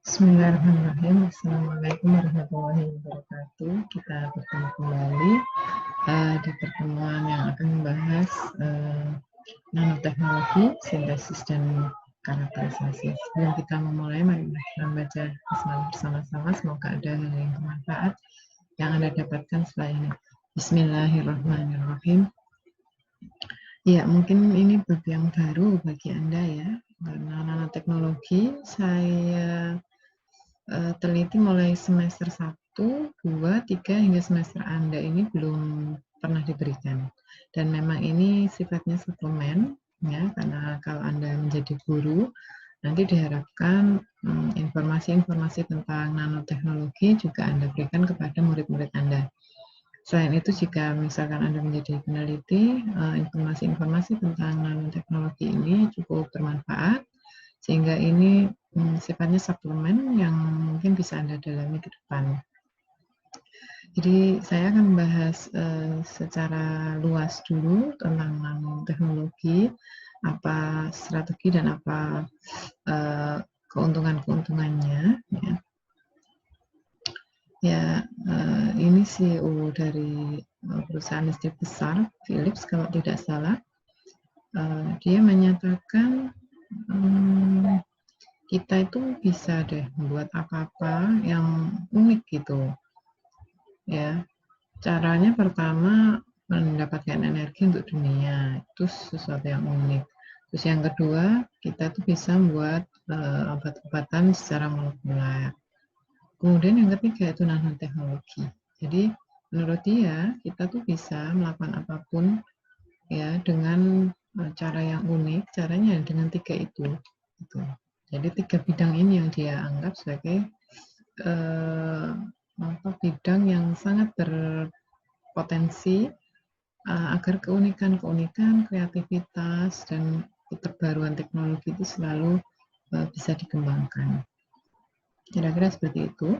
Bismillahirrahmanirrahim. Assalamualaikum warahmatullahi wabarakatuh. Kita bertemu kembali di pertemuan yang akan membahas nanoteknologi, sintesis dan karakterisasi. Sebelum kita memulai, mari kita membaca bismillah bersama-sama. Semoga ada hal yang bermanfaat yang Anda dapatkan setelah ini. Bismillahirrahmanirrahim. Ya, mungkin ini bab yang baru bagi Anda ya, karena nanoteknologi saya teliti mulai semester 1, 2, 3 hingga semester Anda ini belum pernah diberikan. Dan memang ini sifatnya suplemen ya, karena kalau Anda menjadi guru nanti diharapkan informasi-informasi tentang nanoteknologi juga Anda berikan kepada murid-murid Anda. Selain itu, jika misalkan Anda menjadi peneliti, informasi-informasi tentang nanoteknologi ini cukup bermanfaat, sehingga ini sifatnya suplemen yang mungkin bisa Anda dalami ke depan. Jadi saya akan membahas secara luas dulu tentang nanoteknologi, apa strategi dan apa keuntungan-keuntungannya. Ini CEO dari perusahaan listrik besar Philips kalau tidak salah, dia menyatakan kita itu bisa deh membuat apa-apa yang unik gitu ya. Caranya pertama mendapatkan energi untuk dunia, itu sesuatu yang unik. Terus yang kedua, kita tuh bisa membuat obat-obatan secara molekuler. Kemudian yang ketiga itu nanoteknologi. Jadi menurut dia kita tuh bisa melakukan apapun ya dengan cara yang unik. Caranya dengan tiga itu. Gitu. Jadi tiga bidang ini yang dia anggap sebagai bidang yang sangat berpotensi agar keunikan-keunikan, kreativitas dan keterbaruan teknologi itu selalu bisa dikembangkan. Kira-kira seperti itu.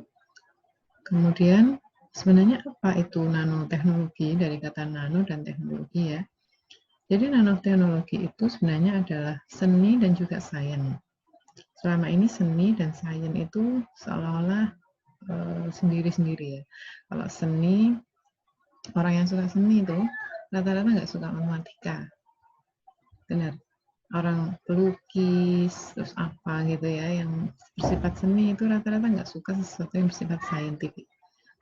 Kemudian sebenarnya apa itu nanoteknologi, dari kata nano dan teknologi ya. Jadi nanoteknologi itu sebenarnya adalah seni dan juga sains. Selama ini seni dan sains itu seolah-olah sendiri-sendiri ya. Kalau seni, orang yang suka seni itu rata-rata nggak suka matematika. Benar. Orang pelukis, terus apa gitu ya, yang bersifat seni itu rata-rata nggak suka sesuatu yang bersifat saintifik.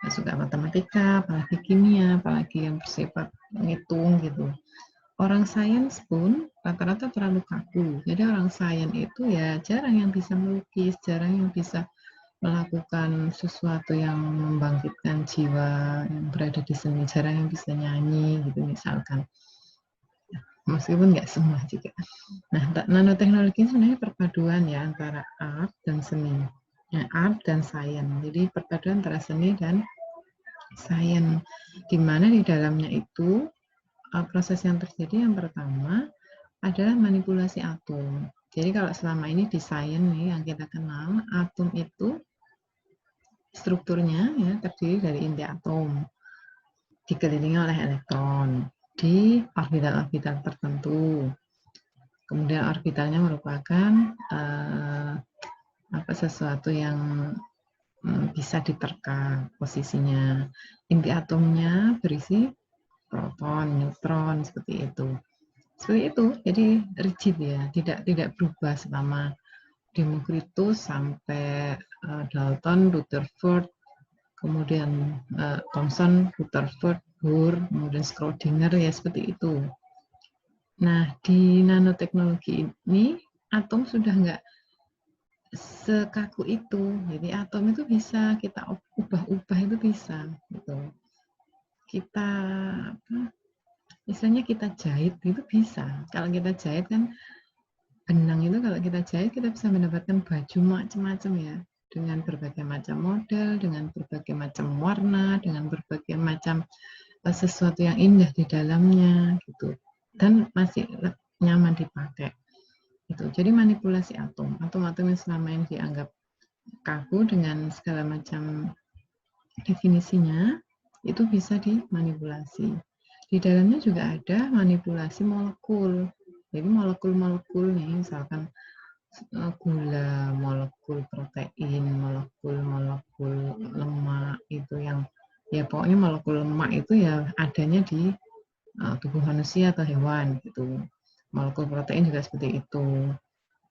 Nggak suka matematika, apalagi kimia, apalagi yang bersifat menghitung gitu. Orang sains pun rata-rata terlalu kaku. Jadi orang sains itu ya jarang yang bisa melukis, jarang yang bisa melakukan sesuatu yang membangkitkan jiwa yang berada di seni, jarang yang bisa nyanyi gitu misalkan. Meskipun nggak semua juga. Nah, nanoteknologi sebenarnya perpaduan ya antara art dan seni, art dan sains. Jadi perpaduan antara seni dan sains, di mana di dalamnya itu proses yang terjadi yang pertama adalah manipulasi atom. Jadi kalau selama ini di sains nih yang kita kenal, atom itu strukturnya ya terdiri dari inti atom, dikelilingi oleh elektron di orbital-orbital tertentu. Kemudian orbitalnya merupakan sesuatu yang bisa diterka posisinya. Inti atomnya berisi proton, neutron, seperti itu. Seperti itu, jadi rigid ya, tidak berubah selama Democritus sampai Dalton, Rutherford, kemudian Thomson, Rutherford, Bohr, kemudian Schrödinger ya seperti itu. Nah, di nanoteknologi ini atom sudah nggak sekaku itu. Jadi atom itu bisa kita ubah-ubah, itu bisa gitu. Kita misalnya kita jahit itu bisa. Kalau kita jahit kan benang itu, kalau kita jahit kita bisa mendapatkan baju macam-macam ya, dengan berbagai macam model, dengan berbagai macam warna, dengan berbagai macam sesuatu yang indah di dalamnya gitu, dan masih nyaman dipakai gitu. Jadi manipulasi atom yang selama ini dianggap kaku dengan segala macam definisinya itu bisa dimanipulasi. Di dalamnya juga ada manipulasi molekul. Jadi molekul-molekul nih, misalkan gula, molekul protein, molekul lemak itu yang ya pokoknya molekul lemak itu ya adanya di tubuh manusia atau hewan gitu. Molekul protein juga seperti itu.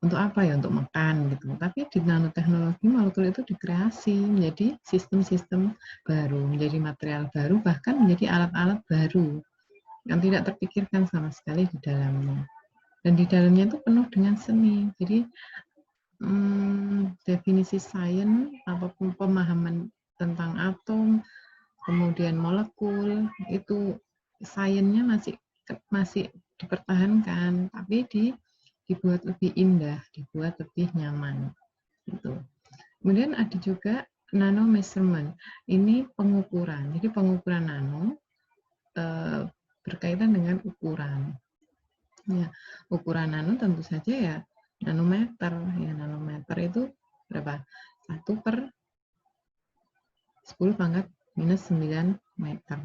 Untuk apa ya? Untuk makan gitu. Tapi di nanoteknologi molekul itu dikreasi menjadi sistem-sistem baru, menjadi material baru, bahkan menjadi alat-alat baru yang tidak terpikirkan sama sekali di dalamnya. Dan di dalamnya itu penuh dengan seni. Jadi definisi sains ataupun pemahaman tentang atom, kemudian molekul, itu sainsnya masih dipertahankan, tapi dibuat lebih indah, dibuat lebih nyaman. Gitu. Kemudian ada juga nano measurement. Ini pengukuran. Jadi pengukuran nano berkaitan dengan ukuran. Ya, ukuran nano tentu saja ya nanometer. Ya, nanometer itu berapa? 1/10⁻⁹ meter.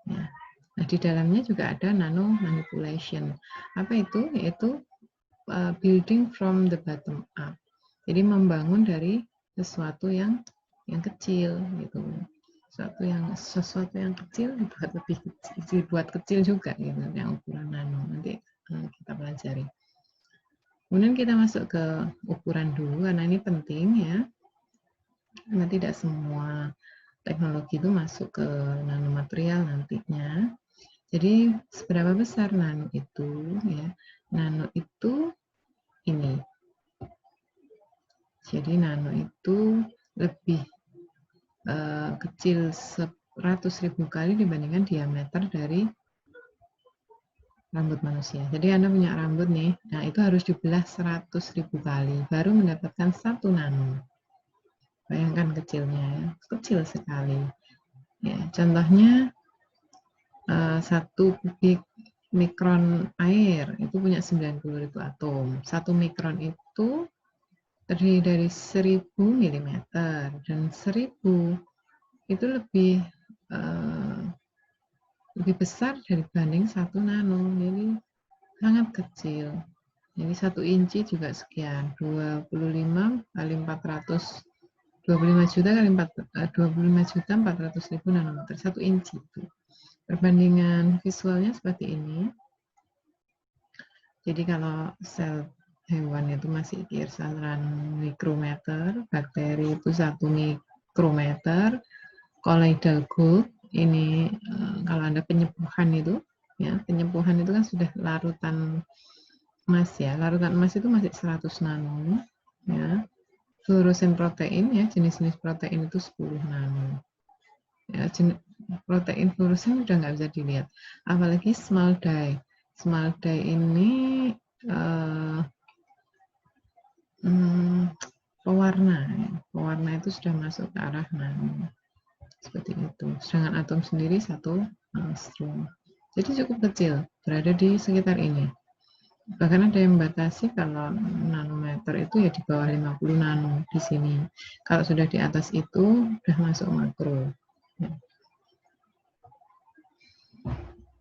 Ya. Nah, di dalamnya juga ada nano manipulation. Apa itu? Yaitu building from the bottom up. Jadi membangun dari sesuatu yang kecil gitu. Sesuatu yang kecil dibuat lebih kecil, dibuat kecil juga gitu, yang ukuran nano. Nanti kita pelajari. Kemudian kita masuk ke ukuran dulu karena ini penting ya. Karena tidak semua teknologi itu masuk ke nanomaterial nantinya. Jadi seberapa besar nano itu ya? Nano itu ini. Jadi nano itu lebih kecil 100.000 kali dibandingkan diameter dari rambut manusia. Jadi Anda punya rambut nih, nah itu harus dibelah 100.000 kali baru mendapatkan 1 nano. Bayangkan kecilnya ya, kecil sekali. Ya, contohnya 1 kubik mikron air itu punya 90.000 atom. 1 mikron itu terdiri dari 1000 mm dan 1000 itu lebih besar dibanding 1 nano, jadi sangat kecil. Jadi 1 inci juga sekian, 25 kali 400, 25 juta kali 25.400.000 nanometer, 1 inci itu. Perbandingan visualnya seperti ini. Jadi kalau sel hewan itu masih kisaran mikrometer, bakteri itu 1 mikrometer, colloidal gold ini kalau Anda penyepuhan itu ya, penyepuhan itu kan sudah larutan emas ya. Larutan emas itu masih 100 nano ya. Fluoresen protein ya, jenis-jenis protein itu 10 nano. Ya, protein fluoresen udah nggak bisa dilihat. Apalagi small dye. Small dye ini pewarna ya. Pewarna itu sudah masuk ke arah nano. Seperti itu. Sedangkan atom sendiri 1 angstrom. Jadi cukup kecil, berada di sekitar ini. Bahkan ada yang membatasi kalau nanometer itu ya di bawah 50 nano di sini. Kalau sudah di atas itu sudah masuk makro. Ya.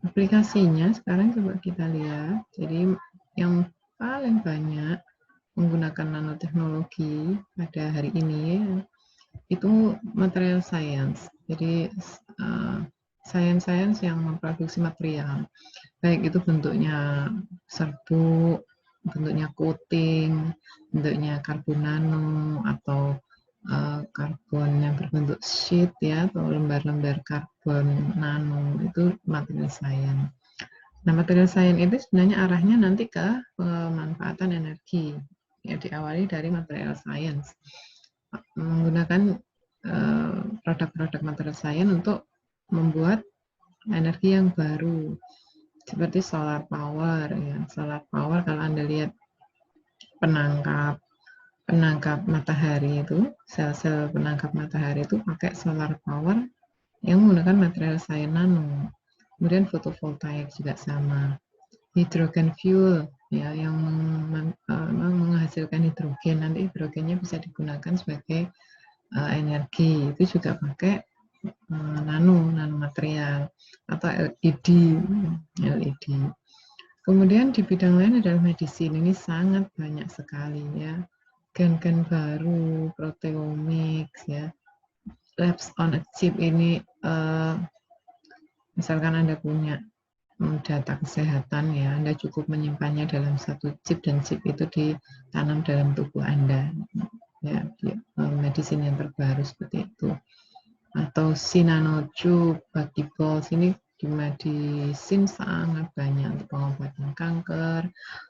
Aplikasinya sekarang coba kita lihat. Jadi yang paling banyak menggunakan nanoteknologi pada hari ini ya, itu material science. Jadi sains-sains yang memproduksi material, baik itu bentuknya serbuk, bentuknya coating, bentuknya karbon nano atau karbon yang berbentuk sheet ya, atau lembar-lembar karbon nano, itu material science. Nah, material science itu sebenarnya arahnya nanti ke pemanfaatan energi. Ya, diawali dari material science. Menggunakan produk-produk material science untuk membuat energi yang baru seperti solar power ya. Solar power kalau Anda lihat penangkap matahari itu, sel-sel penangkap matahari itu pakai solar power yang menggunakan material science nano. Kemudian fotovoltaik juga sama. Hydrogen fuel ya, yang menghasilkan hidrogen, nanti hidrogennya bisa digunakan sebagai energi, itu juga pakai nanomaterial atau LED. Kemudian di bidang lain adalah medicine, ini sangat banyak sekali ya. Gen-gen baru, proteomics ya. Labs on a chip ini misalkan Anda punya data kesehatan ya, Anda cukup menyimpannya dalam satu chip dan chip itu ditanam dalam tubuh Anda ya, medicine yang terbaru seperti itu. Atau sinanotube, buckyballs, ini di medicine sangat banyak untuk pengobatan kanker,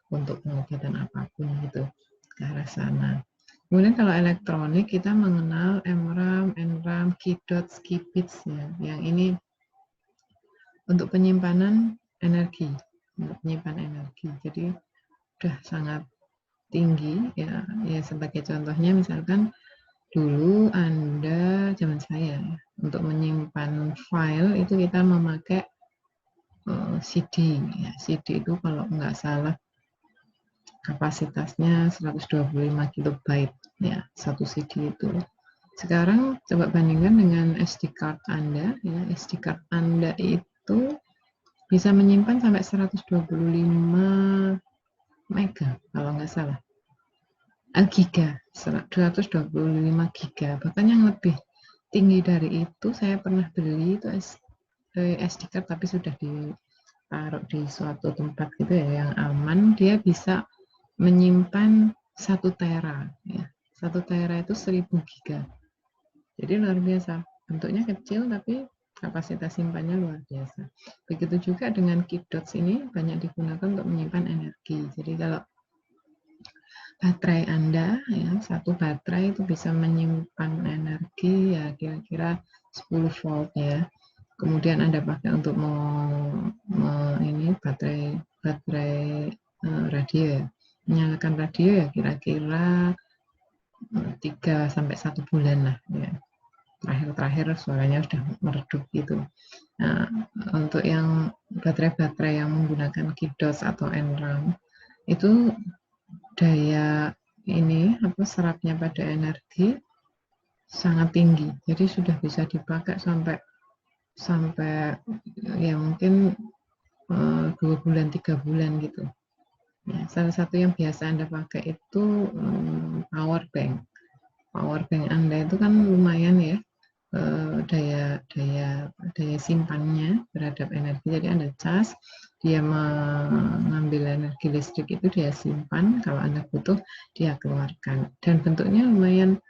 untuk pengobatan apapun gitu ke arah sana. Kemudian kalau elektronik kita mengenal MRAM, NRAM, KeyDots, KeyBits ya. Yang ini untuk penyimpanan energi, untuk menyimpan energi. Jadi sudah sangat tinggi ya. Ya sebagai contohnya misalkan dulu Anda zaman saya untuk menyimpan file itu kita memakai CD ya. CD itu kalau nggak salah kapasitasnya 125 kilobyte ya, satu CD itu. Sekarang coba bandingkan dengan SD card Anda ya. SD card Anda itu bisa menyimpan sampai 125 mega kalau nggak salah. Giga, 225 giga, bahkan yang lebih tinggi dari itu saya pernah beli itu SD card tapi sudah ditaruh di suatu tempat gitu ya yang aman, dia bisa menyimpan 1 tera ya. 1 tera itu 1000 giga. Jadi luar biasa. Bentuknya kecil tapi kapasitas simpannya luar biasa. Begitu juga dengan KeyDots ini banyak digunakan untuk menyimpan energi. Jadi kalau baterai Anda ya, satu baterai itu bisa menyimpan energi ya kira-kira 10 volt ya. Kemudian Anda pakai untuk ini baterai radio ya. Menyalakan radio ya kira-kira 3 sampai 1 bulan lah ya. Terakhir suaranya sudah meredup gitu. Nah, untuk yang baterai-baterai yang menggunakan KeyDots atau NRAM itu daya ini serapnya pada energi sangat tinggi. Jadi sudah bisa dipakai sampai ya mungkin 2 bulan 3 bulan gitu. Ya, salah satu yang biasa Anda pakai itu power bank. Power bank Anda itu kan lumayan ya. Daya simpannya terhadap energi. Jadi Anda cas, dia mengambil energi listrik itu dia simpan, kalau Anda butuh dia keluarkan. Dan bentuknya lumayan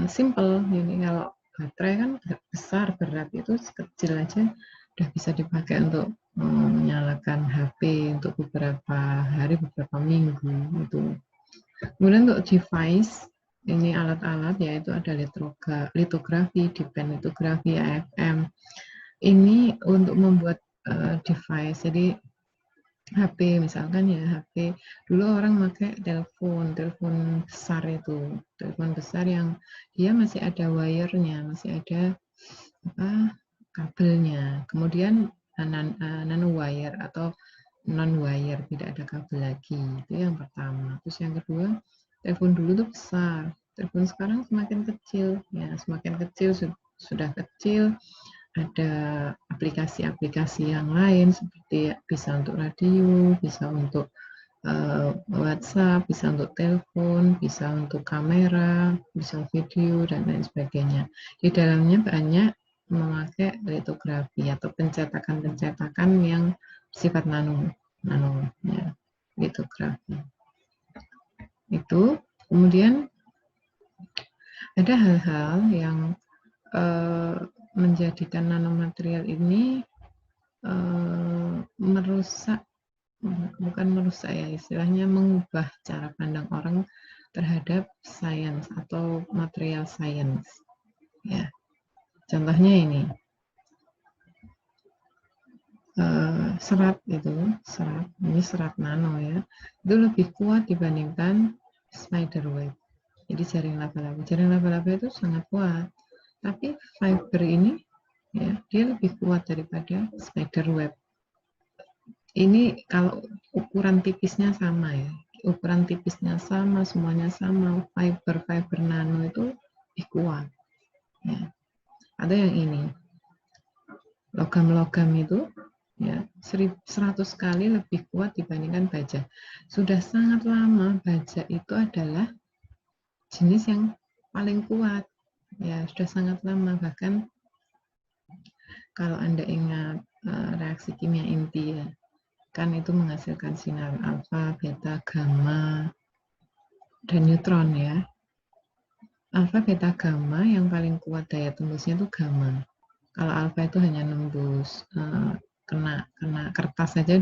simple. Ini kalau baterai kan besar, berat, itu kecil aja udah bisa dipakai untuk menyalakan HP untuk beberapa hari, beberapa minggu gitu. Kemudian untuk device ini alat-alat yaitu ada litografi, deepen litografi, AFM. Ini untuk membuat device. Jadi HP misalkan ya, HP dulu orang pakai telepon besar itu, telepon besar yang dia masih ada wire-nya, masih ada kabelnya. Kemudian nano wire atau non wire, tidak ada kabel lagi. Itu yang pertama. Terus yang kedua, telepon dulu tuh besar, telepon sekarang semakin kecil ya, semakin kecil, sudah kecil. Ada aplikasi-aplikasi yang lain seperti bisa untuk radio, bisa untuk WhatsApp, bisa untuk telepon, bisa untuk kamera, bisa video dan lain sebagainya. Di dalamnya banyak memakai litografi atau pencetakan yang sifat nano ya, litografi. Itu kemudian ada hal-hal yang menjadikan nanomaterial ini bukan merusak ya, istilahnya mengubah cara pandang orang terhadap sains atau material science ya. Contohnya ini serat ini serat nano ya, itu lebih kuat dibandingkan spider web. Jadi jaring laba-laba itu sangat kuat, tapi fiber ini ya dia lebih kuat daripada spider web. Ini kalau ukuran tipisnya sama ya, ukuran tipisnya sama, semuanya sama, fiber nano itu lebih kuat ya. Ada yang ini logam itu ya, 100 kali lebih kuat dibandingkan baja. Sudah sangat lama baja itu adalah jenis yang paling kuat, ya sudah sangat lama. Bahkan kalau Anda ingat reaksi kimia inti ya, kan itu menghasilkan sinar alfa, beta, gamma, dan neutron ya. Alfa, beta, gamma yang paling kuat daya tembusnya itu gamma. Kalau alfa itu hanya nembus kena kertas saja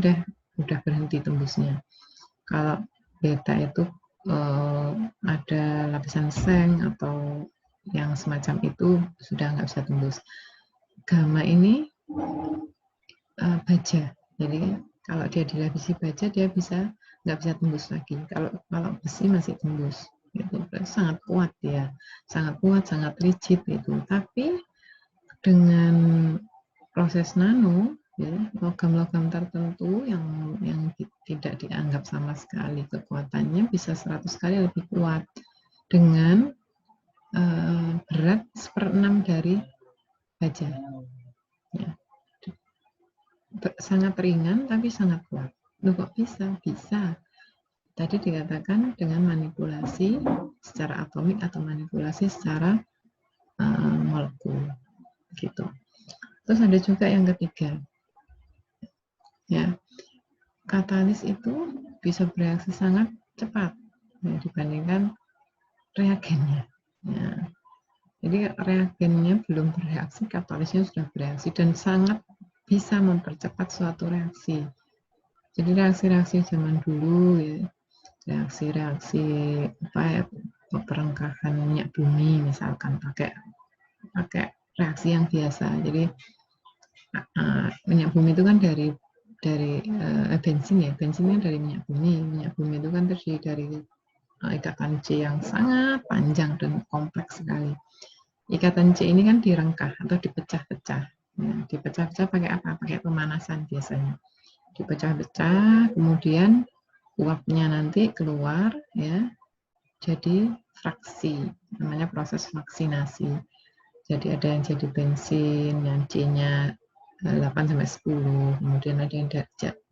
udah berhenti tembusnya. Kalau beta itu ada lapisan seng atau yang semacam itu sudah nggak bisa tembus. Gamma ini baja, jadi kalau dia dilapisi baja dia nggak bisa tembus lagi. Kalau besi masih tembus, itu sangat kuat ya, sangat kuat, sangat rigid itu. Tapi dengan proses nano, ya, logam-logam tertentu yang tidak dianggap sama sekali kekuatannya bisa 100 kali lebih kuat dengan berat 1/6 dari baja. Ya. Sangat ringan tapi sangat kuat. Loh kok bisa? Bisa. Tadi dikatakan dengan manipulasi secara atomik atau manipulasi secara molekul. Gitu. Terus ada juga yang ketiga. Ya. Katalis itu bisa bereaksi sangat cepat ya, dibandingkan reagennya. Ya. Jadi reagennya belum bereaksi, katalisnya sudah bereaksi dan sangat bisa mempercepat suatu reaksi. Jadi reaksi-reaksi zaman dulu ya, reaksi-reaksi perengkakan minyak bumi misalkan pakai reaksi yang biasa. Jadi minyak bumi itu kan dari bensin ya, bensinnya dari minyak bumi itu kan terdiri dari ikatan C yang sangat panjang dan kompleks sekali. Ikatan C ini kan direngkah atau dipecah-pecah. Ya, dipecah-pecah pakai apa? Pakai pemanasan biasanya. Dipecah-pecah, kemudian uapnya nanti keluar ya, jadi fraksi, namanya proses vaksinasi. Jadi ada yang jadi bensin, yang C-nya 8-10, kemudian ada yang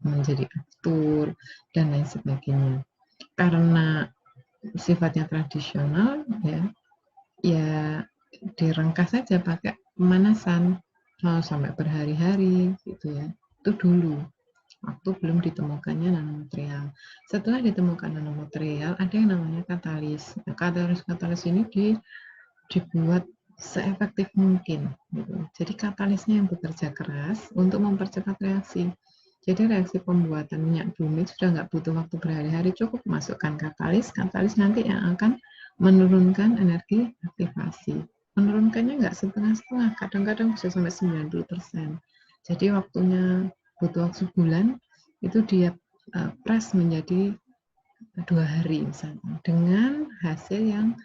menjadi aftur, dan lain sebagainya. Karena sifatnya tradisional, ya direngkah saja pakai pemanasan sampai berhari-hari gitu ya. Itu dulu waktu belum ditemukannya nanomaterial. Setelah ditemukan nanomaterial, ada yang namanya katalis. Nah, katalis ini dibuat seefektif mungkin. Gitu. Jadi katalisnya yang bekerja keras untuk mempercepat reaksi. Jadi reaksi pembuatan minyak bumi sudah nggak butuh waktu berhari-hari, cukup masukkan katalis nanti yang akan menurunkan energi aktivasi. Menurunkannya nggak setengah-setengah, kadang-kadang bisa sampai 90%. Jadi waktunya butuh waktu sebulan, itu dia press menjadi 2 hari misalnya, dengan hasil yang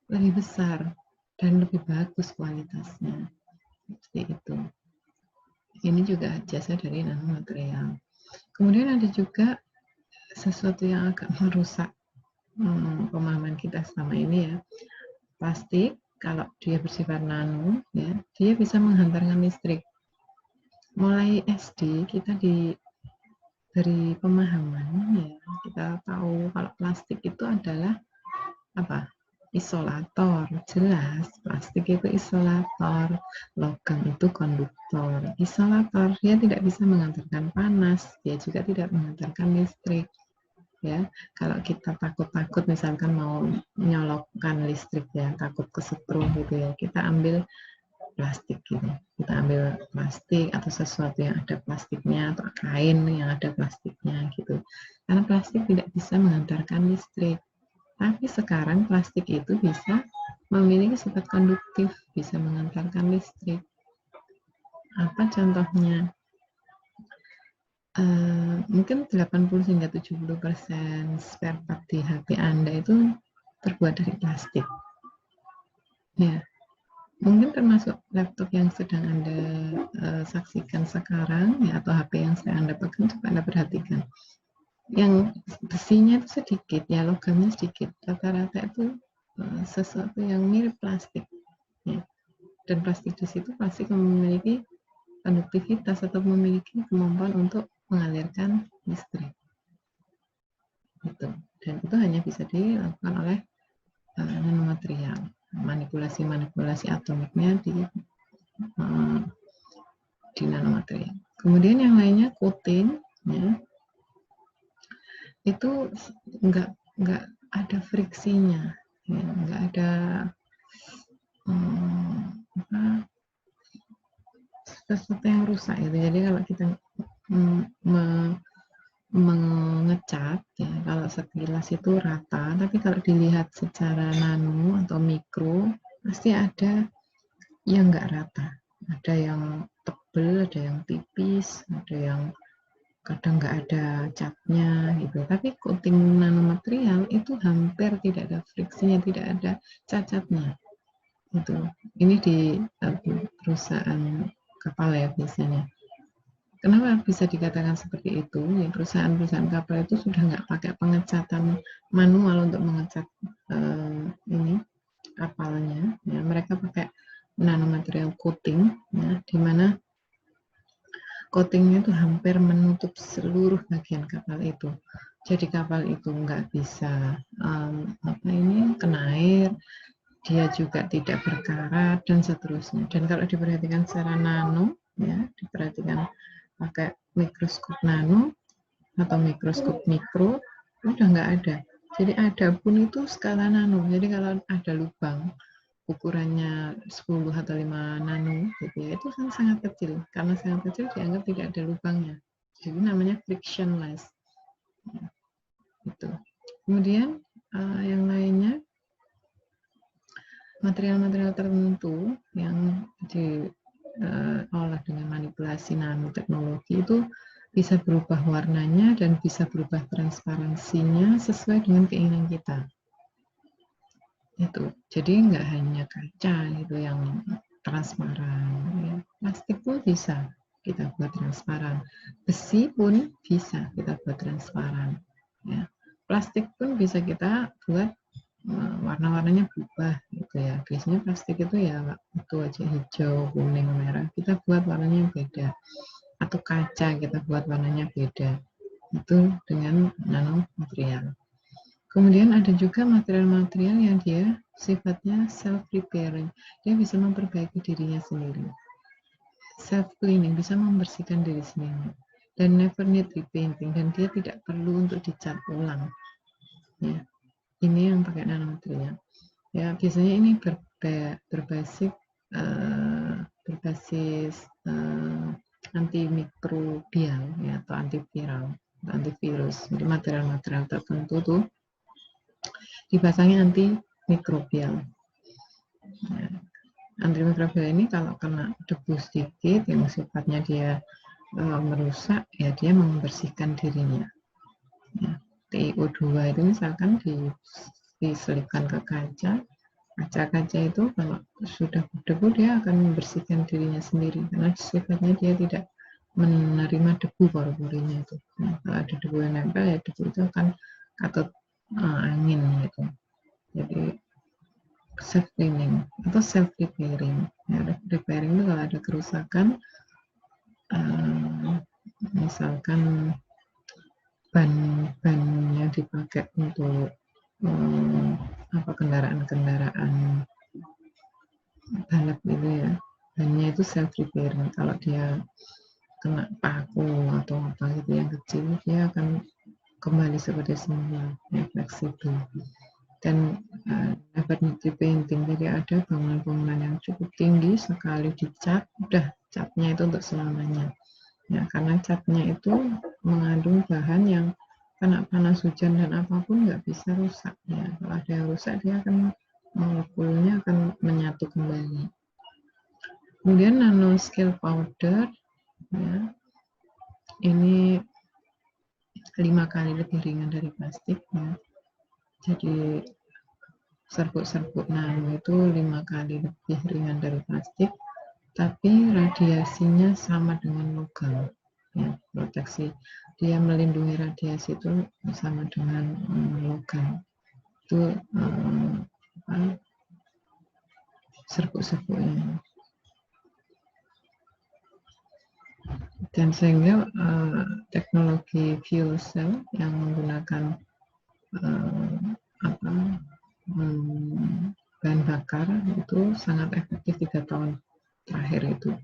lebih besar dan lebih bagus kualitasnya. Seperti itu. Ini juga jasa dari nanomaterial. Kemudian ada juga sesuatu yang agak merusak pemahaman kita selama ini ya. Plastik, kalau dia bersifat nano, ya, dia bisa menghantarkan listrik. Mulai SD kita diberi pemahaman, ya, kita tahu kalau plastik itu adalah apa? Isolator. Jelas, plastik itu isolator, logam itu konduktor. Isolator, dia tidak bisa mengantarkan panas, dia juga tidak mengantarkan listrik. Ya, kalau kita takut misalkan mau menyolokkan listrik ya, takut kesetrum gitu ya, kita ambil plastik gitu. Kita ambil plastik atau sesuatu yang ada plastiknya atau kain yang ada plastiknya gitu. Karena plastik tidak bisa mengantarkan listrik. Tapi sekarang plastik itu bisa memiliki sifat konduktif, bisa mengantarkan listrik. Apa contohnya? Mungkin 80 hingga 70% spare part di HP Anda itu terbuat dari plastik. Ya, mungkin termasuk laptop yang sedang Anda saksikan sekarang, ya, atau HP yang sedang Anda pegang, coba Anda perhatikan. Yang besinya itu sedikit, ya, logamnya sedikit. Rata-rata itu sesuatu yang mirip plastik. Ya. Dan plastik di situ plastik memiliki konduktivitas atau memiliki kemampuan untuk mengalirkan listrik. Gitu. Dan itu hanya bisa dilakukan oleh nanomaterial. Manipulasi-manipulasi atomiknya di nanomaterial. Kemudian yang lainnya coating, ya, itu nggak ada friksinya, ya, nggak ada sesuatu yang rusak gitu. Jadi kalau kita mengecat, ya, kalau sekilas itu rata, tapi kalau dilihat secara nano atau mikro pasti ada yang nggak rata, ada yang tebel, ada yang tipis, ada yang kadang nggak ada catnya gitu. Tapi coating nanomaterial itu hampir tidak ada friksinya, tidak ada cacatnya. Itu ini di perusahaan kapal ya biasanya. Kenapa bisa dikatakan seperti itu? Ya, perusahaan-perusahaan kapal itu sudah nggak pakai pengecatan manual untuk mengecat ini kapalnya. Ya, mereka pakai nanomaterial coating, ya, di mana coatingnya itu hampir menutup seluruh bagian kapal itu. Jadi kapal itu nggak bisa kena air, dia juga tidak berkarat dan seterusnya. Dan kalau diperhatikan secara nano, ya, diperhatikan pakai mikroskop nano atau mikroskop mikro, udah nggak ada. Jadi ada pun itu skala nano. Jadi kalau ada lubang ukurannya 10 atau 5 nano gitu ya, itu kan sangat kecil. Karena sangat kecil dianggap tidak ada lubangnya. Jadi namanya frictionless. Ya, gitu. Kemudian yang lainnya, material-material tertentu yang diolah dengan manipulasi nanoteknologi itu bisa berubah warnanya dan bisa berubah transparansinya sesuai dengan keinginan kita. Itu. Jadi nggak hanya kaca itu yang transparan, ya. Plastik pun bisa kita buat transparan, besi pun bisa kita buat transparan, ya. Plastik pun bisa kita buat warna-warnanya berubah gitu ya. Biasanya plastik itu ya itu aja, hijau, kuning, merah. Kita buat warnanya beda. Atau kaca kita buat warnanya beda. Itu dengan nanomaterial. Kemudian ada juga material-material yang dia sifatnya self-repairing. Dia bisa memperbaiki dirinya sendiri. Self-cleaning, bisa membersihkan diri sendiri. Dan never need repainting. Dan dia tidak perlu untuk dicat ulang. Ya. Ini yang pakai nanomaterial. Ya, biasanya ini berbasis antimikrobial, ya, atau antiviral, antivirus. Jadi material-material tertentu tuh dipasangnya antimikrobial. Ya, antimikrobial ini kalau kena debu sedikit yang sifatnya dia merusak, ya dia membersihkan dirinya. Ya, TiO2 itu misalkan diselipkan ke kaca itu kalau sudah berdebu dia akan membersihkan dirinya sendiri karena sifatnya dia tidak menerima debu pori-porinya itu. Nah, kalau ada debu yang nempel ya debu itu akan katut angin gitu. Jadi self cleaning atau self repairing. Ya, repairing itu kalau ada kerusakan, misalkan ban-ban yang dipakai untuk kendaraan-kendaraan balap gitu ya, bannya itu self repairing. Kalau dia kena paku atau apa gitu yang kecil, dia akan kembali seperti semula, ya, fleksibel. Dan never need repainting, jadi ada bangunan-bangunan yang cukup tinggi, sekali dicat, udah catnya itu untuk selamanya. Ya, karena catnya itu mengandung bahan yang kena panas hujan dan apapun nggak bisa rusak. Ya, kalau ada yang rusak dia akan molekulnya akan menyatu kembali. Kemudian nanoscale powder, ya, ini 5 kali lebih ringan dari plastik. Ya. Jadi serbuk-serbuk nano itu 5 kali lebih ringan dari plastik, tapi radiasinya sama dengan logam. Ya, proteksi dia melindungi radiasi itu sama dengan logam. Itu serbuk-serbuknya. Dan sehingga teknologi fuel cell yang menggunakan bahan bakar itu sangat efektif 3 tahun terakhir itu,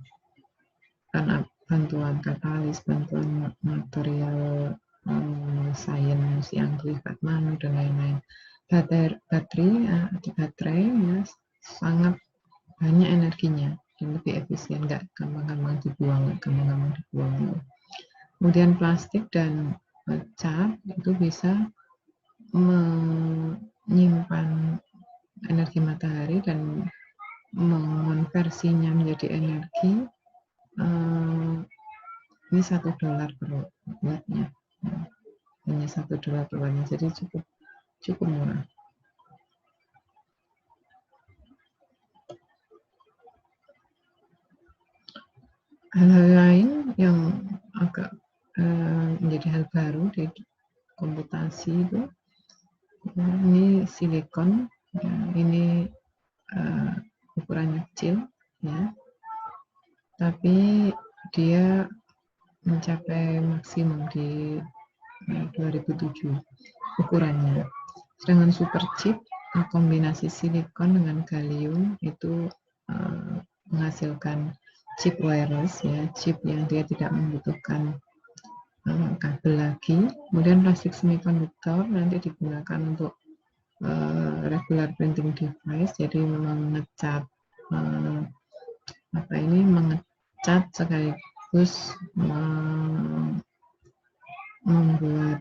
karena bantuan katalis, bantuan material sains yang bersifat nano dan lain-lain. Baterai ya, sangat banyak energinya dan lebih efisien, nggak gampang-gampang dibuang. Kemudian plastik dan cat itu bisa menyimpan energi matahari dan mengonversinya menjadi energi. Ini $1 per wattnya, hanya $1 per wattnya, jadi cukup murah. Hal-hal lain yang agak menjadi hal baru di komputasi itu, ini silikon, ya, ini ukurannya kecil, ya, tapi dia mencapai maksimum di 2007 ukurannya. Sedangkan super chip, kombinasi silikon dengan gallium itu menghasilkan chip wireless, ya, chip yang dia tidak membutuhkan kabel lagi. Kemudian plastik semikonduktor nanti digunakan untuk regular printing device, jadi mengecat mengecat sekaligus membuat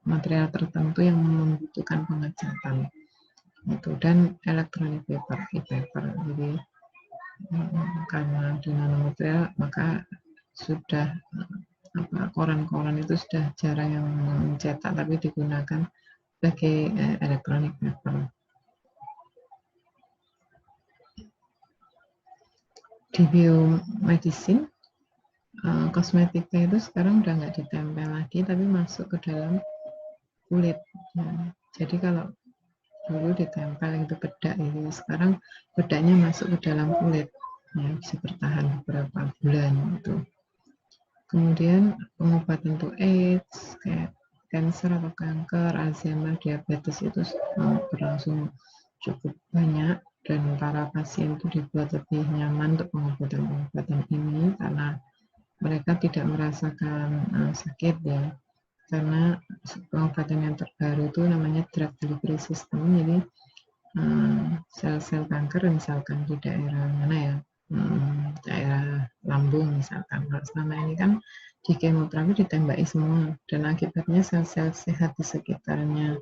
material tertentu yang membutuhkan pengecatan itu. Dan electronic paper, e-paper, jadi karena di nanomaterial maka sudah koran-koran itu sudah jarang yang mencetak, tapi digunakan sebagai electronic paper. Di biomedicine, kosmetika itu sekarang udah nggak ditempel lagi, tapi masuk ke dalam kulit. Ya. Jadi kalau dulu ditempel itu bedak, itu sekarang bedaknya masuk ke dalam kulit, ya, bisa bertahan beberapa bulan itu. Kemudian pengobatan untuk AIDS, kayak kanker atau kanker, Alzheimer, diabetes itu berlangsung cukup banyak, dan para pasien itu dibuat lebih nyaman untuk pengobatan ini karena mereka tidak merasakan sakit, ya, karena pengobatan yang terbaru itu namanya drug delivery system. Jadi sel-sel kanker misalkan di daerah mana, ya, daerah lambung misalkan, selama ini kan di kemoterapi ditembaki semua, dan akibatnya sel-sel sehat di sekitarnya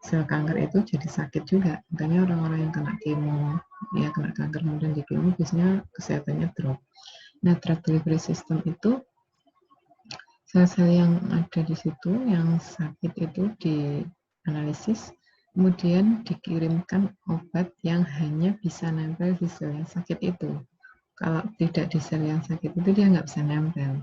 sel kanker itu jadi sakit juga. Makanya orang-orang yang kena kemo, ya, kena kanker kemudian di kemo, biasanya kesehatannya drop. Nah, drug delivery system itu sel-sel yang ada di situ yang sakit itu dianalisis, kemudian dikirimkan obat yang hanya bisa nempel di sel yang sakit itu. Kalau tidak di sel yang sakit itu dia nggak bisa nempel.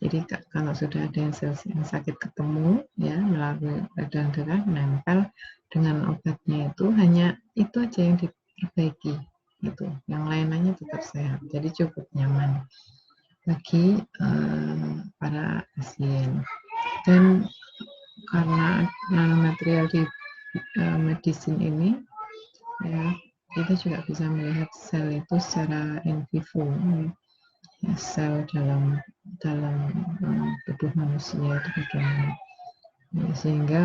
Jadi kalau sudah ada yang sel yang sakit ketemu, ya, melalui radang darah nempel dengan obatnya itu, hanya itu aja yang diperbaiki, gitu. Yang lain-lainnya tetap sehat. Jadi cukup nyaman bagi para pasien. Dan karena nanomaterial di medicine ini, ya, kita juga bisa melihat sel itu secara in vivo, ya, sel dalam tubuh manusia itu bagaimana, ya, sehingga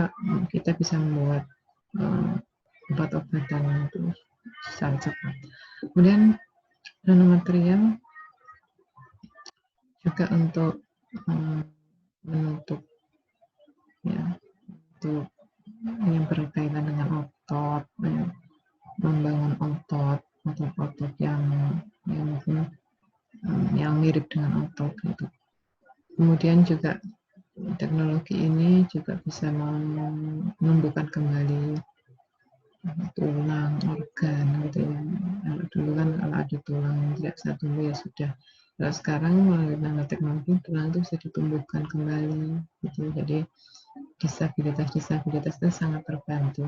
kita bisa membuat obat-obatan itu sangat cepat. Kemudian nanomaterial juga untuk menutup, ya, untuk yang berkaitan dengan otot, ya, membangun otot yang mungkin yang mirip dengan otot gitu. Kemudian juga teknologi ini juga bisa menumbuhkan kembali tulang, organ gitu ya. Kalau dulu kan kalau ada tulang yang tidak bisa tumbuh ya sudah. Kalau sekarang melalui nanoteknologi tulang itu bisa ditumbuhkan kembali gitu. Jadi disabilitas itu sangat terbantu.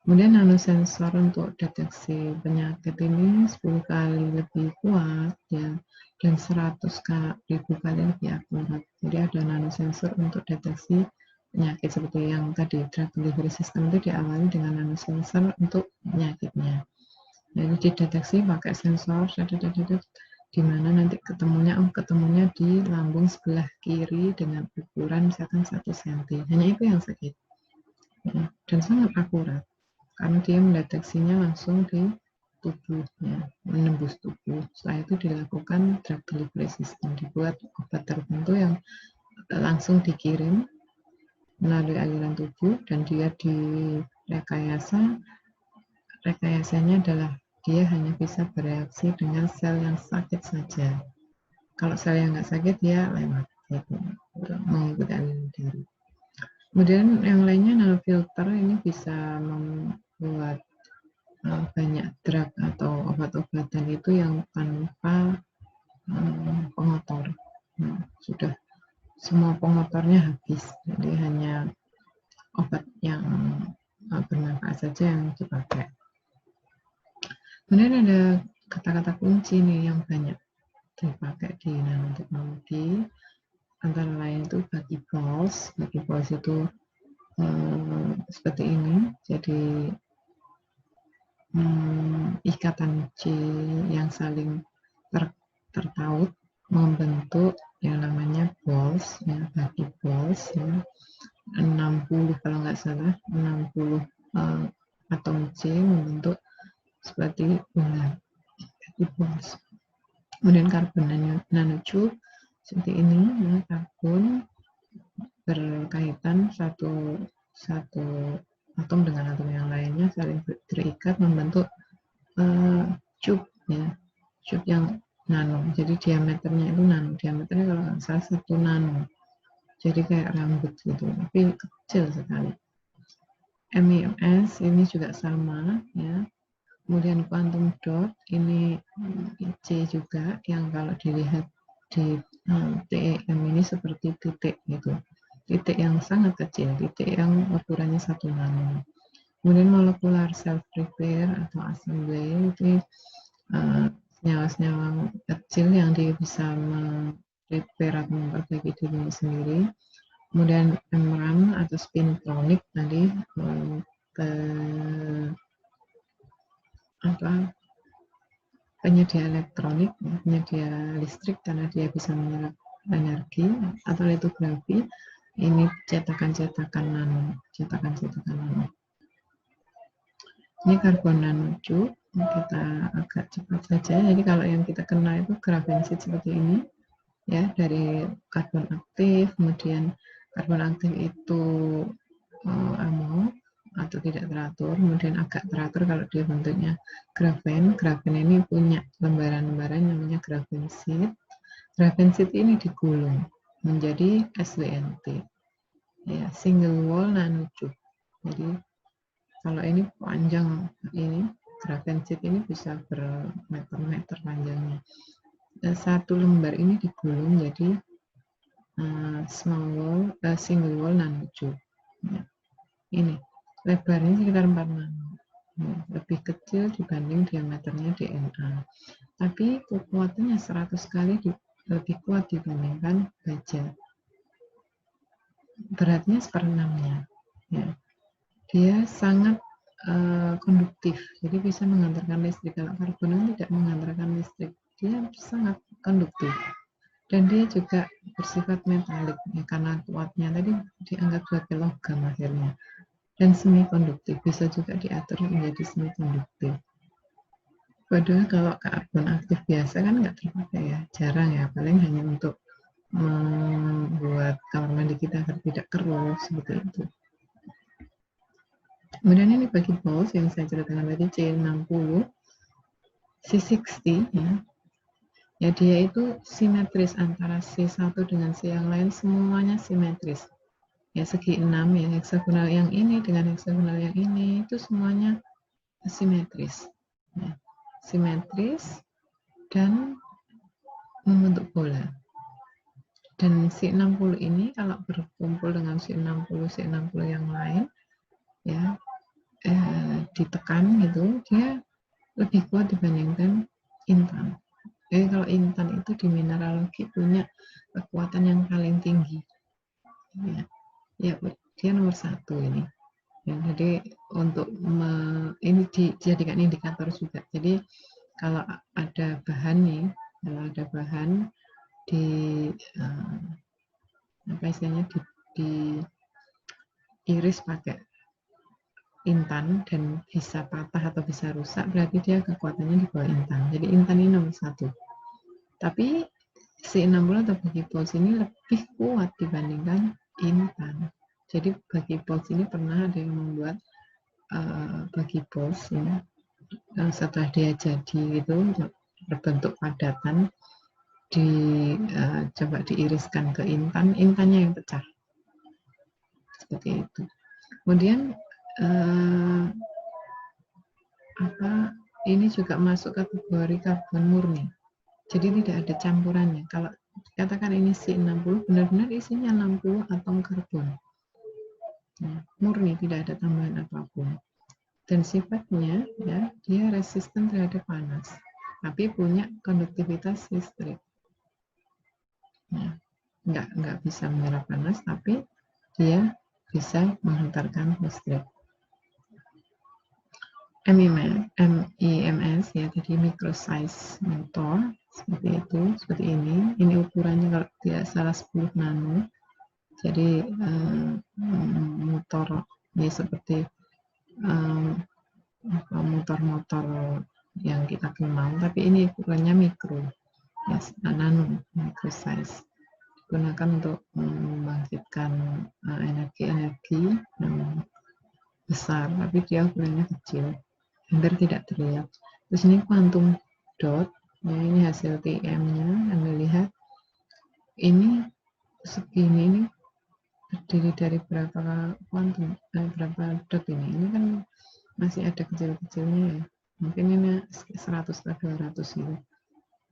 Kemudian nanosensor untuk deteksi penyakit ini 10 kali lebih kuat ya, dan 100.000 kali lebih akurat. Jadi ada nanosensor untuk deteksi penyakit seperti yang tadi drug delivery system itu diawali dengan nanosensor untuk penyakitnya. Jadi dideteksi pakai sensor di mana nanti ketemunya di lambung sebelah kiri dengan ukuran misalkan 1 cm. Hanya itu yang sakit. Ya, dan sangat akurat karena dia mendeteksinya langsung di tubuhnya, menembus tubuh. Setelah itu dilakukan drug delivery system, dibuat obat tertentu yang langsung dikirim melalui aliran tubuh dan dia rekayasanya adalah dia hanya bisa bereaksi dengan sel yang sakit saja. Kalau sel yang nggak sakit dia lewat, gitu, mengikuti aliran darah. Kemudian yang lainnya nanofilter ini bisa membuat banyak drug atau obat-obatan itu yang tanpa pengotor. Nah, sudah semua pengotornya habis, jadi hanya obat yang bermanfaat saja yang dipakai. Kemudian ada kata-kata kunci nih yang banyak dipakai di nanoteknologi, antara lain itu bagi balls itu seperti ini, jadi ikatan C yang saling tertaut membentuk yang namanya balls ya, bagi balls ya, 60 kalau nggak salah 60 atom C membentuk seperti ular, bagi balls. Kemudian karbon nanotube seperti ini ya, karbon berkaitan satu atom dengan atom yang lainnya saling terikat membentuk tube ya, tube yang nano. Jadi diameternya itu nano. Diameternya kalau nggak salah 1 nano. Jadi kayak rambut gitu, tapi kecil sekali. MEMS ini juga sama ya. Kemudian quantum dot ini C juga yang kalau dilihat di TEM ini seperti titik gitu. Titik yang sangat kecil, titik yang ukurannya 1 nano. Kemudian molekular self repair atau assembly itu senyawa-senyawa kecil yang dia bisa repair atau memperbaiki dirinya sendiri. Kemudian MRAM atau spintronic tadi penyedia elektronik, penyedia listrik karena dia bisa menyerap energi, atau litografi ini cetakan-cetakan nano. Ini karbon nanotube, kita agak cepat saja. Jadi kalau yang kita kenal itu grafensit seperti ini ya, dari karbon aktif, kemudian karbon aktif itu amorf atau tidak teratur, kemudian agak teratur kalau dia bentuknya grafen. Grafen ini punya lembaran-lembaran namanya grafensit. Grafensit ini digulung menjadi SWNT ya, single wall nanotube. Jadi kalau ini panjang, ini grafensit ini bisa bermeter-meter panjangnya. Dan satu lembar ini digulung jadi single wall nanotube. Ya. Ini lebarnya sekitar 4 nano. Ya, lebih kecil dibanding diameternya DNA. Tapi kekuatannya 100 kali lebih kuat dibandingkan baja. Beratnya 1/6-nya. Ya. Dia sangat konduktif, jadi bisa mengantarkan listrik. Kalau karbon tidak mengantarkan listrik, dia sangat konduktif. Dan dia juga bersifat metalik, ya, karena kuatnya tadi dianggap sebagai logam akhirnya. Dan semi konduktif, bisa juga diatur menjadi semi konduktif. Padahal kalau karbon aktif biasa kan nggak terpakai ya, jarang ya, paling hanya untuk membuat kamar mandi kita agar tidak keruh seperti itu. Kemudian ini bagi balls yang saya ceritakan tadi C60, C60 ya. Ya dia itu simetris antara C1 dengan C yang lain, semuanya simetris. Ya segi 6 ya, heksagonal yang ini dengan heksagonal yang ini itu semuanya simetris. Ya. Simetris dan membentuk bola. Dan C60 ini kalau berkumpul dengan C60 yang lain ya, ditekan gitu, dia lebih kuat dibandingkan intan. Jadi kalau intan itu di mineralogi punya kekuatan yang paling tinggi. Ya, dia nomor 1 ini. Ya, jadi untuk ini dijadikan indikator juga. Jadi kalau ada bahan nih, kalau ada bahan di apa istilahnya diiris pakai intan dan bisa patah atau bisa rusak, berarti dia kekuatannya di bawah intan. Jadi intan ini nomor 1. Tapi C60 atau bagi pols ini lebih kuat dibandingkan intan. Jadi bagi pols ini pernah ada yang membuat bagi pols ya, setelah dia jadi itu berbentuk padatan, coba diiriskan ke intan, intannya yang pecah seperti itu. Kemudian ini juga masuk kategori karbon murni, jadi tidak ada campurannya. Kalau katakan ini C60 benar-benar isinya 60 atom karbon, nah, murni, tidak ada tambahan apapun. Dan sifatnya ya, dia resisten terhadap panas, tapi punya konduktivitas listrik. Nah, nggak bisa menyerap panas, tapi dia bisa menghantarkan listrik. MIMS ya, jadi micro size motor seperti itu, seperti ini. Ini ukurannya kalau tidak salah 10 nano. Jadi motor ya seperti motor-motor yang kita kenal, tapi ini ukurannya mikro, ya, nano, micro size. Digunakan untuk membangkitkan energi-energi yang besar, tapi dia ukurannya kecil, hampir tidak terlihat. Terus ini quantum dot, ya, ini hasil TM-nya. Anda lihat ini segini, ini terdiri dari berapa quantum, berapa dot ini? Ini kan masih ada kecil-kecilnya ya. Mungkin ini 100 atau 200 gitu.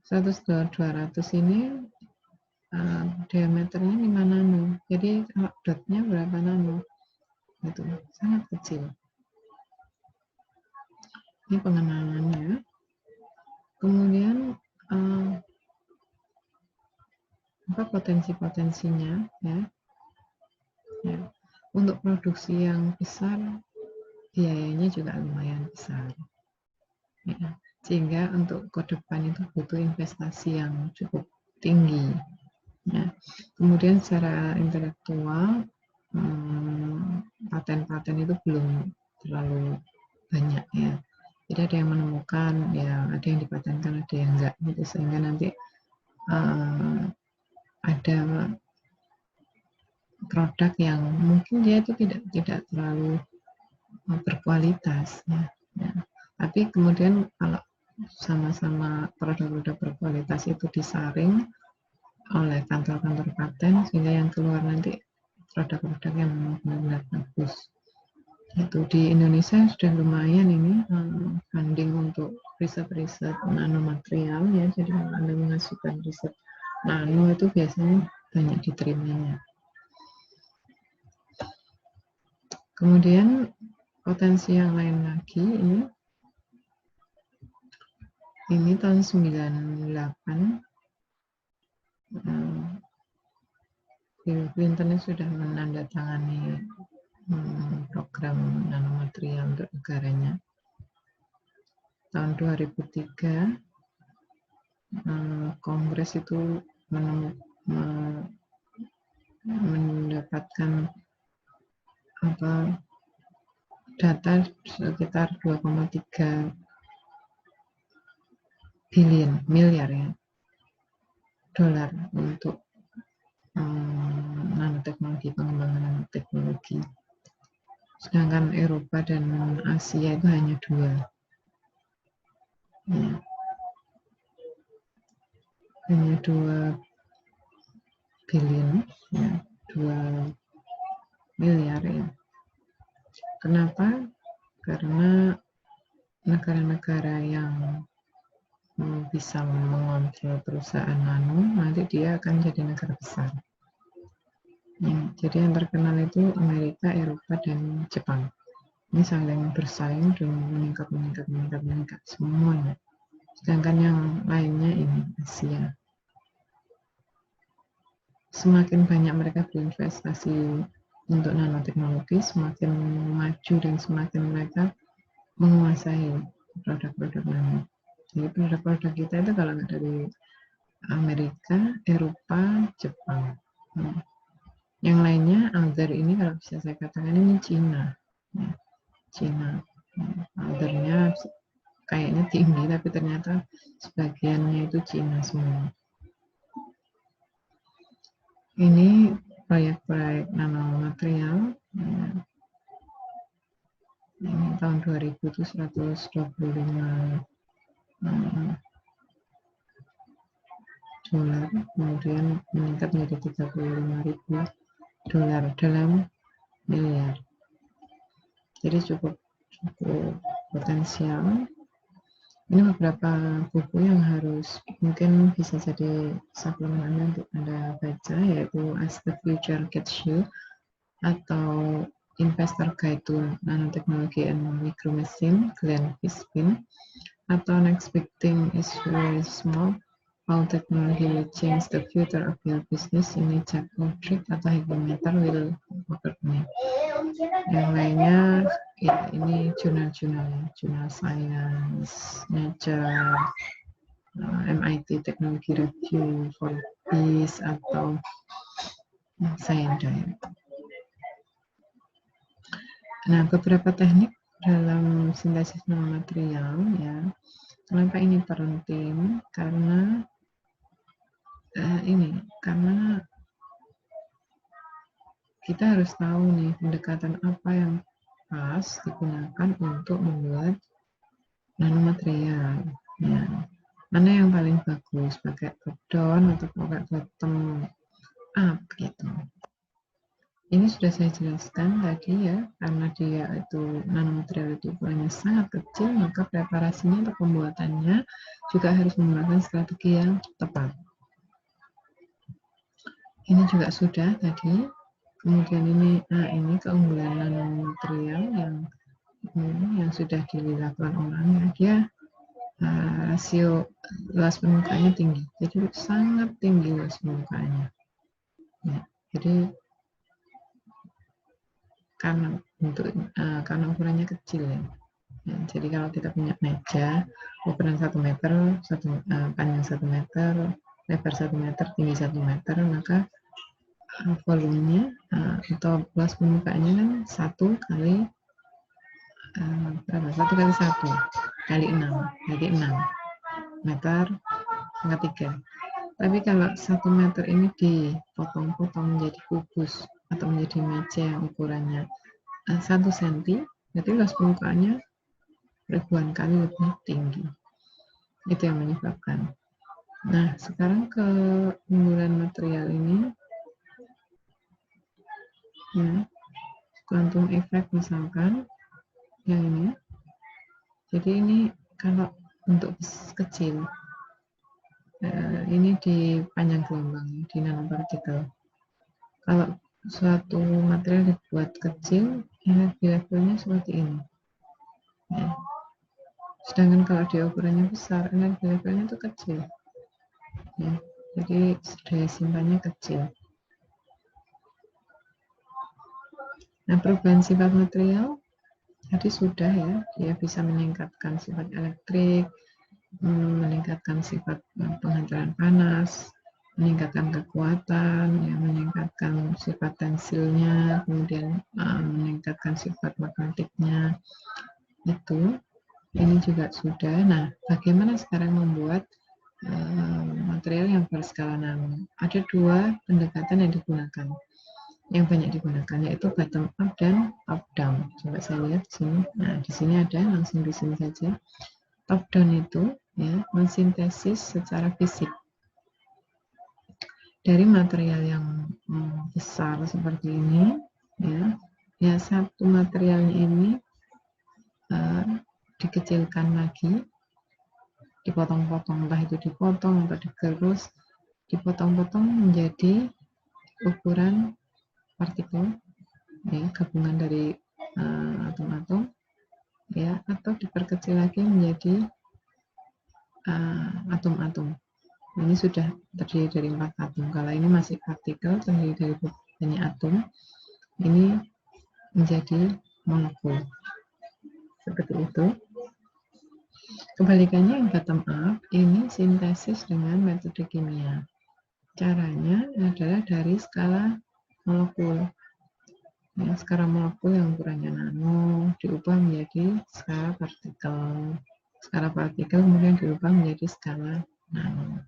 100 atau 200 ini diameternya 5 nano. Jadi kalau dotnya berapa nano? Itu sangat kecil. Ini pengenalannya. Kemudian apa potensi-potensinya ya? Ya. Untuk produksi yang besar biayanya juga lumayan besar. Ya. Sehingga untuk ke depan itu butuh investasi yang cukup tinggi. Ya. Kemudian secara intelektual paten-paten itu belum terlalu banyak ya. Jadi ada yang menemukan, ya ada yang dipatenkan, ada yang enggak gitu, sehingga nanti ada produk yang mungkin dia itu tidak terlalu berkualitas ya. Tapi kemudian kalau sama-sama produk-produk berkualitas itu disaring oleh kantor-kantor paten, sehingga yang keluar nanti produk-produk yang benar-benar bagus. Itu di Indonesia sudah lumayan ini funding untuk riset-riset nanomaterial ya. Jadi kalau Anda mengajukan riset nano itu biasanya banyak diterimanya. Kemudian potensi yang lain lagi ini tahun 98 Bill Clinton sudah menandatangani program nanomaterial untuk negaranya. Tahun 2003 Kongres itu mendapatkan data sekitar 2,3 miliar ya dolar untuk nanoteknologi, pengembangan nanoteknologi. Sedangkan Eropa dan Asia itu hanya 2. Ya. Hanya 2 billion, ya, 2 miliar ya. Kenapa? Karena negara-negara yang bisa mengontrol perusahaan nano, nanti dia akan jadi negara besar. Ya, jadi yang terkenal itu Amerika, Eropa, dan Jepang. Ini saling bersaing dan meningkat semuanya. Sedangkan yang lainnya ini Asia. Semakin banyak mereka berinvestasi untuk nanoteknologi, semakin maju dan semakin mereka menguasai produk-produk nano. Jadi produk-produk kita itu kalau nggak dari Amerika, Eropa, Jepang. Yang lainnya, other ini kalau bisa saya katakan ini Cina. Cina. Othernya kayaknya tinggi, tapi ternyata sebagiannya itu Cina semua. Ini proyek-proyek nanomaterial. Ini tahun 2000 itu 125 dolar, kemudian meningkat menjadi 35.000 dolar dalam miliar. Jadi cukup potensial. Ini beberapa buku yang harus mungkin bisa jadi suplemen untuk Anda baca, yaitu As the Future Gets You atau Investor Guide to Nanotechnology and Micromachine, Glenn Fishkin, atau Next Big Thing is Very Small, How Technology Will Change the Future of Your Business, ini Jack Aldrich atau Hygrometer Will Overcome. Yang lainnya ya, ini jurnal-jurnal, jurnal Science, Nature, MIT Technology Review for Peace atau Science. Nah, beberapa teknik dalam sintesis nanomaterial ya. Kenapa ini penting? Karena karena kita harus tahu nih pendekatan apa yang pas digunakan untuk membuat nanomaterial. Ya. Mana yang paling bagus, pakai top down atau pakai bottom up gitu. Ini sudah saya jelaskan tadi ya, karena dia itu nanomaterial itu ukurannya sangat kecil, maka preparasinya atau pembuatannya juga harus menggunakan strategi yang tepat. Ini juga sudah tadi. Kemudian ini keunggulan nanomaterial yang sudah dilakukan orang, dia rasio luas permukaannya tinggi, jadi sangat tinggi luas permukaannya. Ya, jadi karena ukurannya kecil ya. Jadi kalau kita punya meja ukuran 1 meter, panjang 1 meter, lebar 1 meter, tinggi 1 meter, maka volumenya atau luas permukaannya kan 1 kali 1 kali 1 kali 6 meter pangkat 3. Tapi kalau 1 meter ini dipotong-potong menjadi kubus atau menjadi meja yang ukurannya 1 cm, jadi luas permukaannya ribuan kali lebih tinggi. Itu yang menyebabkan. Nah, sekarang keunggulan material ini, ya, quantum effect misalkan, yang ini. Jadi ini kalau untuk kecil, ini di panjang gelombang, di nanopartikel. Kalau suatu material dibuat kecil, energi levelnya seperti ini. Ya. Sedangkan kalau dia ukurannya besar, energi levelnya itu kecil. Ya. Jadi daya simpannya kecil. Nah, perubahan sifat material tadi sudah ya, dia bisa meningkatkan sifat elektrik, meningkatkan sifat penghantaran panas, meningkatkan kekuatan, ya, meningkatkan sifat tensilnya, kemudian meningkatkan sifat magnetiknya. Itu ini juga sudah. Nah, bagaimana sekarang membuat material yang berskala nano? Ada 2 pendekatan yang digunakan, yang banyak digunakan, yaitu bottom up dan top down. Coba saya lihat di sini. Nah, di sini ada, langsung di sini saja. Top down itu ya, mensintesis secara fisik dari material yang besar seperti ini, ya satu materialnya ini dikecilkan lagi, dipotong-potong, entah itu dipotong atau digerus, dipotong-potong menjadi ukuran partikel, ya, gabungan dari atom-atom, ya, atau diperkecil lagi menjadi atom-atom. Ini sudah terdiri dari 4 atom. Kalau ini masih partikel terdiri dari banyak atom, ini menjadi molekul. Seperti itu. Kebalikannya yang bottom up, ini sintesis dengan metode kimia. Caranya adalah dari skala molekul. Ya, skala molekul yang ukurannya nano diubah menjadi skala partikel. Skala partikel kemudian diubah menjadi skala nano.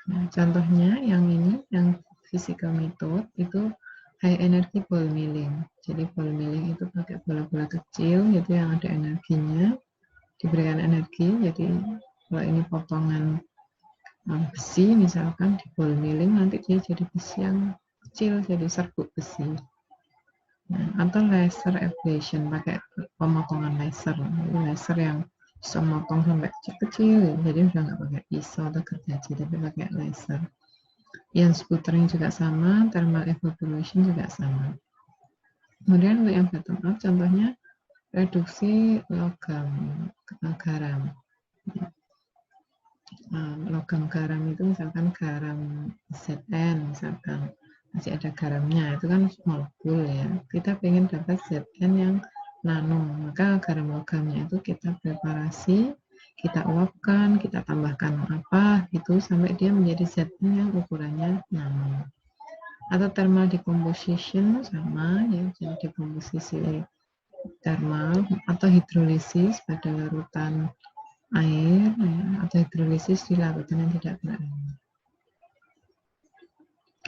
Nah, contohnya yang ini, yang physical method itu high energy ball milling. Jadi ball milling itu pakai bola-bola kecil, itu yang ada energinya, diberikan energi. Jadi kalau ini potongan besi misalkan di ball milling, nanti dia jadi besi yang kecil, jadi serbuk besi. Nah, atau laser ablation, pakai pemotongan laser. Laser yang bisa motong sampai kecil-kecil, jadi udah nggak pakai pisau atau gergaji, tapi pakai laser. Yang sputtering juga sama, thermal evaporation juga sama. Kemudian untuk yang bottom up, contohnya reduksi logam garam. Logam garam itu misalkan garam Zn, misalkan masih ada garamnya, itu kan molekul ya. Kita ingin dapat Zn yang nano, maka garam logamnya itu kita preparasi, kita uapkan, kita tambahkan apa gitu sampai dia menjadi Zn yang ukurannya nano. Atau thermal decomposition sama ya, jadi dekomposisi thermal atau hidrolisis pada larutan air ya, atau hidrolisis di larutan yang tidak berair.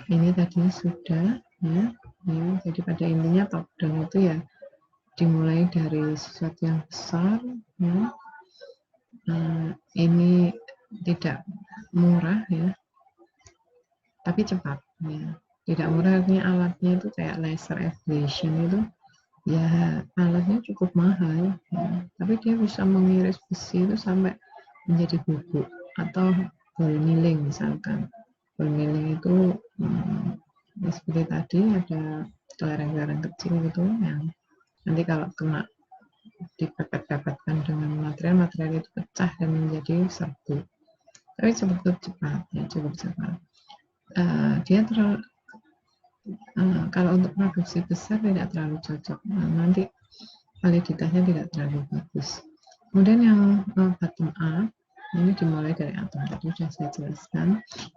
Ini tadi sudah ya, jadi pada intinya top down itu ya dimulai dari sesuatu yang besar ya. Ini tidak murah ya, tapi cepat ya. Tidak murah artinya alatnya itu kayak laser ablation itu ya, alatnya cukup mahal ya. Tapi dia bisa mengiris besi itu sampai menjadi bubuk. Atau ball milling misalkan. Ball milling itu seperti tadi ada lereng-lereng kecil gitu yang nanti kalau kena dipepet-pepetkan dengan material itu pecah dan menjadi serbuk. Tapi cukup cepat ya, cukup cepat. Dia kalau untuk produksi besar tidak terlalu cocok. Nanti validitasnya tidak terlalu bagus. Kemudian yang bottom up, ini dimulai dari atom, tadi sudah saya jelaskan.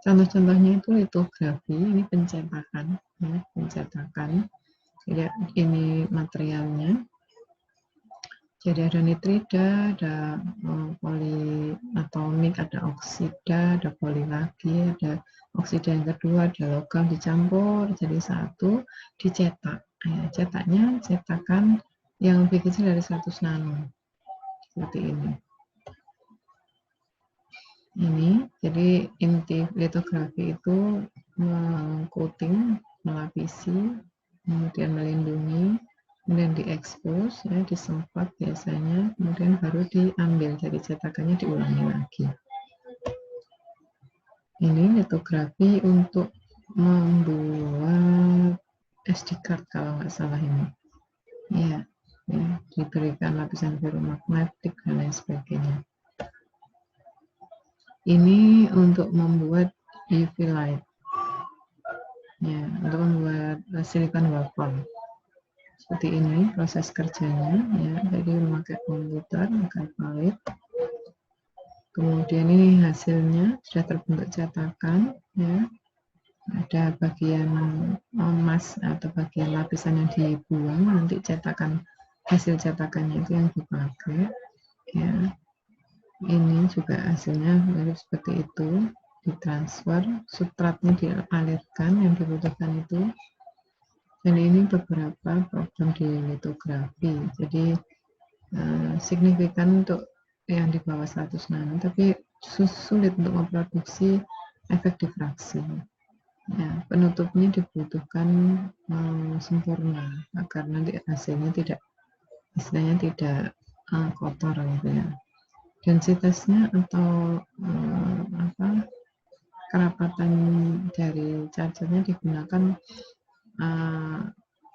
Contoh-contohnya itu litografi, ini pencetakan, ya, pencetakan. Jadi ini materialnya. Jadi ada nitrida, ada poliatomik, ada oksida, ada poli lagi, ada oksida yang kedua, ada logam dicampur jadi satu, dicetak. Ya, cetaknya cetakan yang lebih kecil dari 100 nano. Seperti ini. Ini, jadi inti litografi itu mengcoating, melapisi, kemudian melindungi, kemudian diekspos, ya, disemprot biasanya, kemudian baru diambil, jadi cetakannya diulangi lagi. Ini litografi untuk membuat SD card kalau nggak salah ini. Ya, diberikan lapisan ferromagnetik dan lain sebagainya. Ini untuk membuat UV light, ya, untuk membuat silikon wafer. Seperti ini proses kerjanya, ya. Jadi memakai komputer, memakai valid. Kemudian ini hasilnya sudah terbentuk cetakan, ya. Ada bagian emas atau bagian lapisan yang dibuang, nanti cetakan hasil cetakannya itu yang dipakai, ya. Ini juga hasilnya seperti itu, ditransfer, substratnya dialirkan yang dibutuhkan itu. Dan ini beberapa problem di litografi. Jadi signifikan untuk yang di bawah 100 nano, tapi sulit untuk memproduksi efek difraksi. Ya, penutupnya dibutuhkan sempurna agar nanti hasilnya tidak, istilahnya tidak kotor gitu ya. Densitasnya atau kerapatan dari chargernya digunakan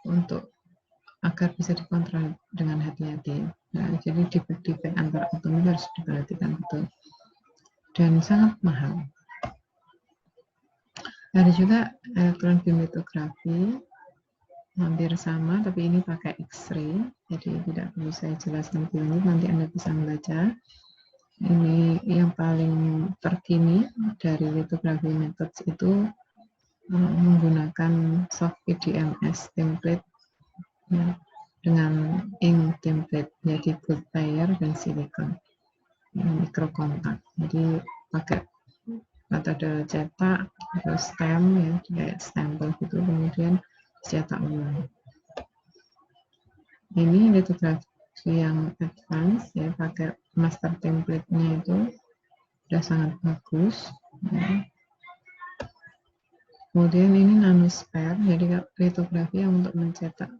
untuk agar bisa dikontrol dengan hati-hati. Nah, jadi defek-defek antar atom itu harus diperhatikan betul dan sangat mahal. Ada juga elektron beam litografi, hampir sama, tapi ini pakai X-ray, jadi tidak perlu saya jelaskan lebih lanjut, nanti Anda bisa membaca. Ini yang paling terkini dari litografi methods itu menggunakan soft PDMS template ya, dengan ink template, jadi gold layer dan silikon mikrokontak. Jadi pakai metode cetak, terus stamp ya, kayak stempel gitu, kemudian cetak ulang. Ini litografi yang advance ya, pakai master template-nya itu sudah sangat bagus. Ya. Kemudian ini nanosphere, jadi litografi yang untuk mencetak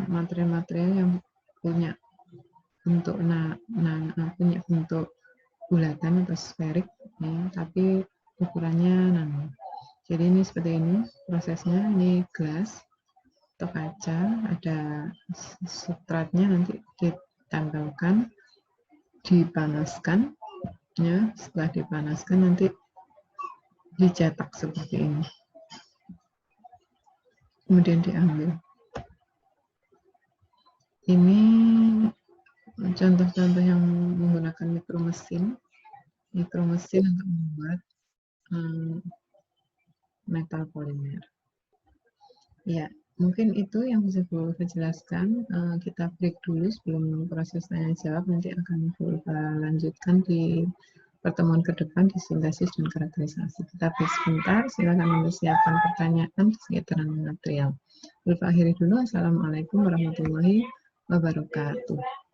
material-material yang punya bentuk punya bentuk bulatan atau sferik, ya, tapi ukurannya nano. Jadi ini seperti ini prosesnya. Ini gelas atau kaca, ada substratnya, nanti ditempelkan, dipanaskan, ya. Setelah dipanaskan nanti dicetak seperti ini, kemudian diambil. Ini contoh-contoh yang menggunakan mikromesin untuk membuat metal polimer. Ya, mungkin itu yang bisa saya jelaskan. Kita break dulu sebelum proses tanya jawab. Nanti akan kita lanjutkan di pertemuan ke depan di sintesis dan karakterisasi. Kita break sebentar. Silakan mempersiapkan pertanyaan sekitaran material. Akhiri dulu. Assalamualaikum warahmatullahi wabarakatuh.